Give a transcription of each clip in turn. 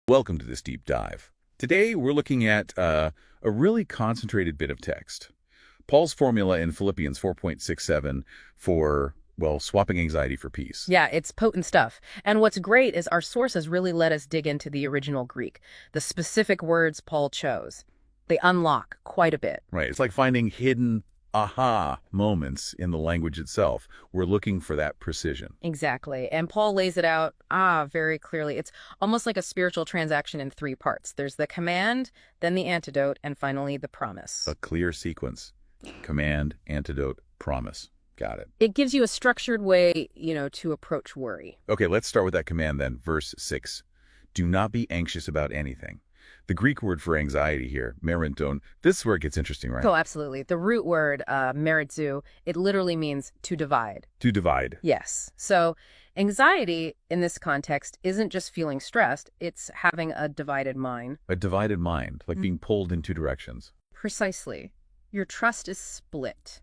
Welcome to this deep dive. Today we're looking at a really concentrated bit of text. Paul's formula in Philippians 4.67 for, well, swapping anxiety for peace. Yeah, it's potent stuff. And what's great is our sources really let us dig into the original Greek, the specific words Paul chose. They unlock quite a bit. Right. It's like finding hidden aha moments in the language itself. We're looking for that precision. Exactly. And Paul lays it out, very clearly. It's almost like a spiritual transaction in three parts. There's the command, then the antidote, and finally the promise. A clear sequence. Command, antidote, promise. Got it. It gives you a structured way, to approach worry. Okay, let's start with that command then. Verse 6. Do not be anxious about anything. The Greek word for anxiety here, merenton, this is where it gets interesting, right? Oh, absolutely. The root word, meritzu, it literally means to divide. To divide. Yes. So anxiety in this context isn't just feeling stressed, it's having a divided mind. A divided mind, like being pulled in two directions. Precisely. Your trust is split.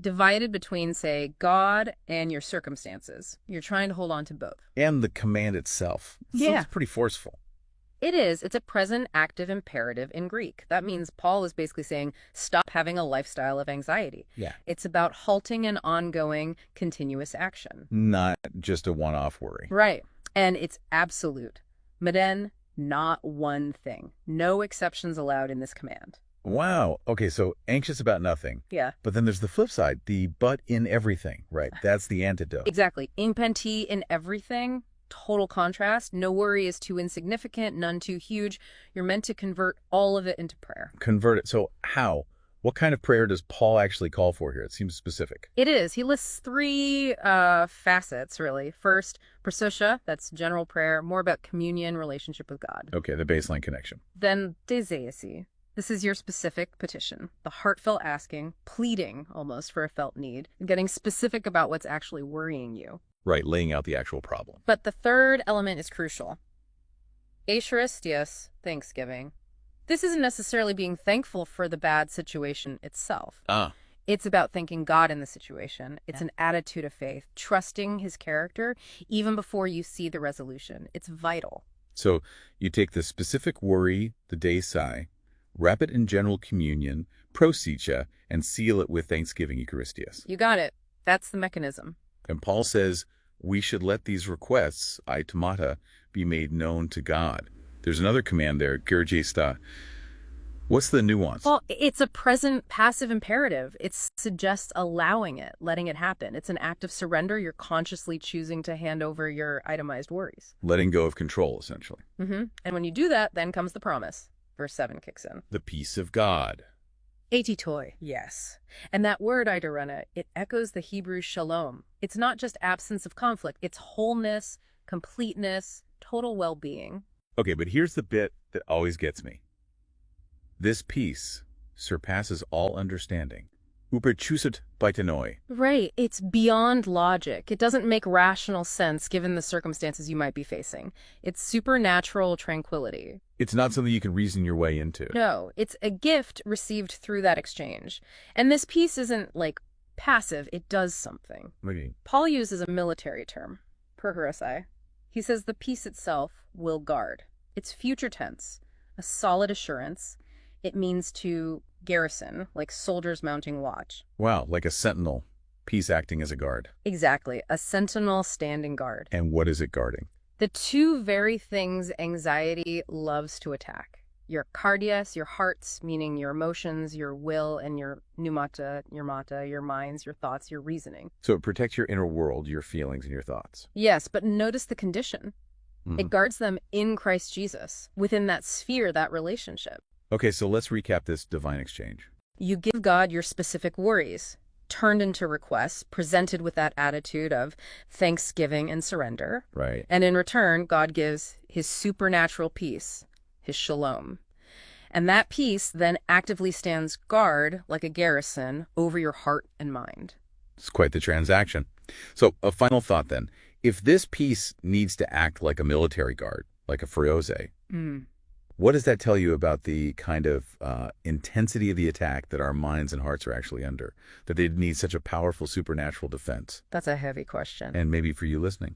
Divided between, say, God and your circumstances. You're trying to hold on to both. And the command itself. Yeah. It's pretty forceful. It is. It's a present active imperative in Greek. That means Paul is basically saying, stop having a lifestyle of anxiety. Yeah. It's about halting an ongoing, continuous action. Not just a one-off worry. Right. And it's absolute. Meden, not one thing. No exceptions allowed in this command. Wow. Okay, so anxious about nothing. Yeah. But then there's the flip side, the but in everything, right? That's the antidote. Exactly. Impenti in everything. Total contrast. No worry is too insignificant, none too huge. You're meant to convert all of it into prayer. Convert it. So how? What kind of prayer does Paul actually call for here? It seems specific. It is. He lists three facets, really. First, prosotia, that's general prayer, more about communion, relationship with God. Okay, the baseline connection. Then deseisi. This is your specific petition, the heartfelt asking, pleading almost for a felt need, getting specific about what's actually worrying you. Right, laying out the actual problem. But the third element is crucial. Eucharistias, thanksgiving. This isn't necessarily being thankful for the bad situation itself. It's about thanking God in the situation. It's an attitude of faith, trusting his character even before you see the resolution. It's vital. So you take the specific worry, the deisai, wrap it in general communion, prosicha, and seal it with thanksgiving Eucharistias. You got it. That's the mechanism. And Paul says we should let these requests, aitomata, be made known to God. There's another command there, gergesta. What's the nuance? Well, it's a present passive imperative. It suggests allowing it, letting it happen. It's an act of surrender. You're consciously choosing to hand over your itemized worries. Letting go of control, essentially. And when you do that, then comes the promise. Verse 7 kicks in. The peace of God. Eititoi. Yes. And that word, idarena, it echoes the Hebrew shalom. It's not just absence of conflict. It's wholeness, completeness, total well-being. Okay, but here's the bit that always gets me. This peace surpasses all understanding. Uperchusat baitanoi. Right. It's beyond logic. It doesn't make rational sense given the circumstances you might be facing. It's supernatural tranquility. It's not something you can reason your way into. No, it's a gift received through that exchange. And this peace isn't, passive. It does something. What do you mean? Paul uses a military term, perhorosai. He says the peace itself will guard. It's future tense, a solid assurance. It means to garrison, like soldiers mounting watch. Wow, like a sentinel, peace acting as a guard. Exactly, a sentinel standing guard. And what is it guarding? The two very things anxiety loves to attack. Your cardias, your hearts, meaning your emotions, your will, and your pneumata, your mata, your minds, your thoughts, your reasoning. So it protects your inner world, your feelings, and your thoughts. Yes, but notice the condition. It guards them in Christ Jesus, within that sphere, that relationship. Okay, so let's recap this divine exchange. You give God your specific worries, turned into requests, presented with that attitude of thanksgiving and surrender. Right. And in return, God gives his supernatural peace, his shalom. And that peace then actively stands guard, like a garrison, over your heart and mind. It's quite the transaction. So a final thought then. If this peace needs to act like a military guard, like a friose, what does that tell you about the kind of intensity of the attack that our minds and hearts are actually under? That they need such a powerful supernatural defense? That's a heavy question. And maybe for you listening,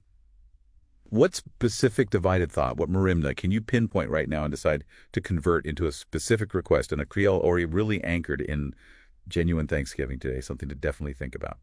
What specific divided thought, what merimna, can you pinpoint right now and decide to convert into a specific request in a Creole or really anchored in genuine Thanksgiving today, something to definitely think about?